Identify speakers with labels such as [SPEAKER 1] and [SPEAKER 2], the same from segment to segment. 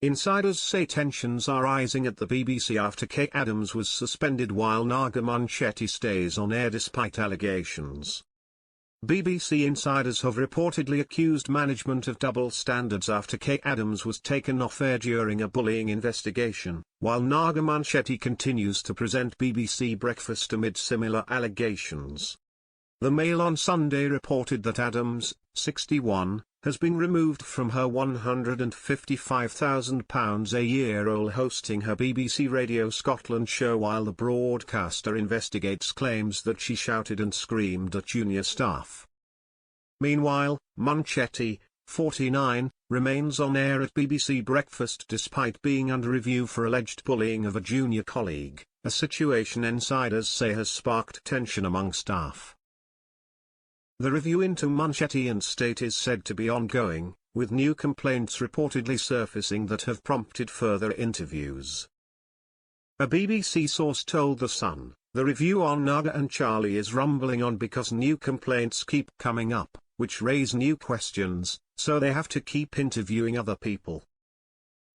[SPEAKER 1] Insiders say tensions are rising at the BBC after Kaye Adams was suspended while Naga Munchetty stays on air despite allegations. BBC insiders have reportedly accused management of double standards after Kaye Adams was taken off air during a bullying investigation, while Naga Munchetty continues to present BBC Breakfast amid similar allegations. The Mail on Sunday reported that Adams, 61, has been removed from her £155,000 a year role hosting her BBC Radio Scotland show while the broadcaster investigates claims that she shouted and screamed at junior staff. Meanwhile, Munchetty, 49, remains on air at BBC Breakfast despite being under review for alleged bullying of a junior colleague, a situation insiders say has sparked tension among staff. The review into Munchetty and State is said to be ongoing, with new complaints reportedly surfacing that have prompted further interviews. A BBC source told The Sun, the review on Naga and Charlie is rumbling on because new complaints keep coming up, which raise new questions, so they have to keep interviewing other people.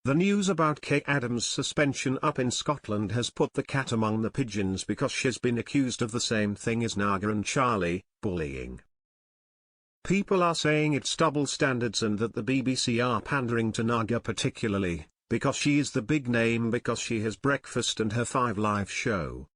[SPEAKER 1] The news about Kaye Adams' suspension up in Scotland has put the cat among the pigeons because she's been accused of the same thing as Naga and Charlie, bullying. People are saying it's double standards and that the BBC are pandering to Naga particularly, because she is the big name because she has Breakfast and her 5 Live show.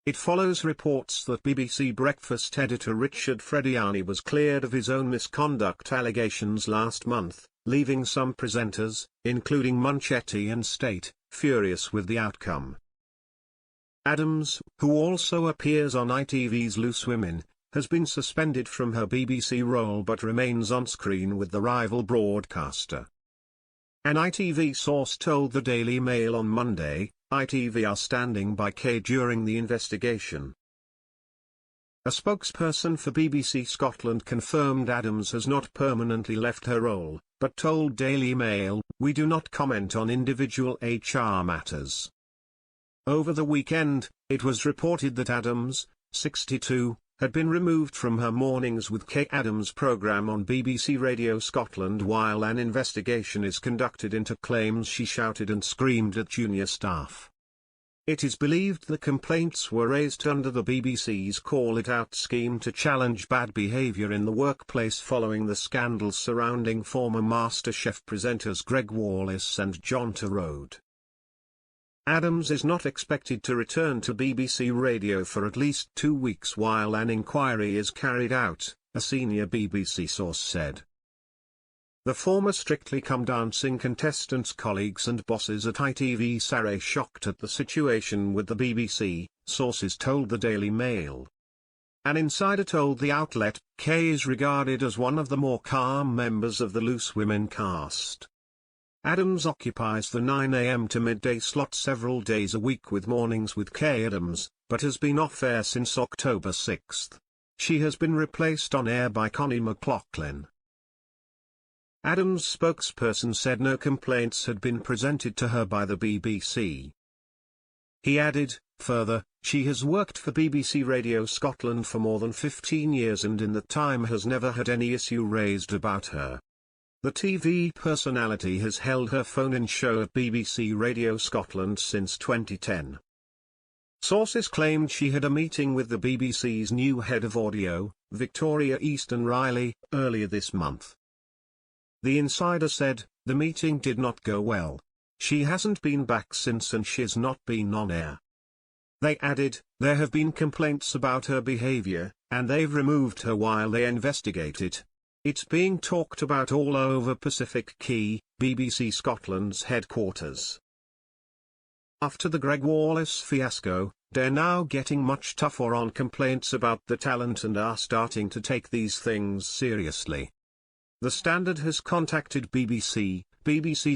[SPEAKER 1] It follows reports that BBC Breakfast editor Richard Frediani was cleared of his own misconduct allegations last month, leaving some presenters, including Munchetty and State, furious with the outcome. Adams, who also appears on ITV's Loose Women, has been suspended from her BBC role but remains on screen with the rival broadcaster. An ITV source told the Daily Mail on Monday, ITV are standing by Kaye during the investigation. A spokesperson for BBC Scotland confirmed Adams has not permanently left her role, but told Daily Mail, "We do not comment on individual HR matters." Over the weekend, it was reported that Adams, 62, had been removed from her Mornings with Kaye Adams programme on BBC Radio Scotland while an investigation is conducted into claims she shouted and screamed at junior staff. It is believed the complaints were raised under the BBC's Call It Out scheme to challenge bad behaviour in the workplace following the scandals surrounding former MasterChef presenters Greg Wallace and John Turode. Adams is not expected to return to BBC Radio for at least 2 weeks while an inquiry is carried out, a senior BBC source said. The former Strictly Come Dancing contestants' colleagues and bosses at ITV are shocked at the situation with the BBC, sources told the Daily Mail. An insider told the outlet, Kaye is regarded as one of the more calm members of the Loose Women cast. Adams occupies the 9 a.m. to midday slot several days a week with Mornings with Kaye Adams, but has been off air since October 6. She has been replaced on air by Connie McLaughlin. Adams' spokesperson said no complaints had been presented to her by the BBC. He added, further, she has worked for BBC Radio Scotland for more than 15 years and in that time has never had any issue raised about her. The TV personality has held her phone-in show at BBC Radio Scotland since 2010. Sources claimed she had a meeting with the BBC's new head of audio, Victoria Easton Riley, earlier this month. The insider said, the meeting did not go well. She hasn't been back since and she's not been on air. They added, there have been complaints about her behaviour, and they've removed her while they investigate it. It's being talked about all over Pacific Quay, BBC Scotland's headquarters. After the Greg Wallace fiasco, they're now getting much tougher on complaints about the talent and are starting to take these things seriously. The Standard has contacted BBC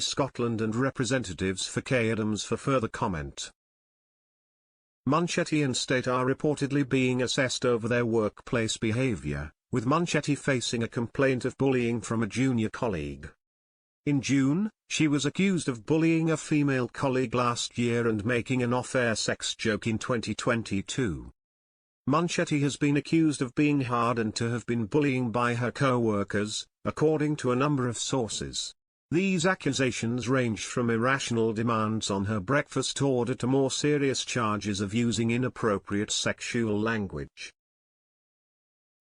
[SPEAKER 1] Scotland and representatives for Kaye Adams for further comment. Munchetty and State are reportedly being assessed over their workplace behaviour, with Munchetty facing a complaint of bullying from a junior colleague. In June, she was accused of bullying a female colleague last year and making an off-air sex joke in 2022. Munchetty has been accused of being hard and to have been bullying by her co-workers, according to a number of sources. These accusations range from irrational demands on her breakfast order to more serious charges of using inappropriate sexual language.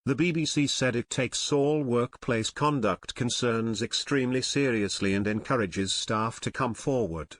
[SPEAKER 1] The BBC said it takes all workplace conduct concerns extremely seriously and encourages staff to come forward.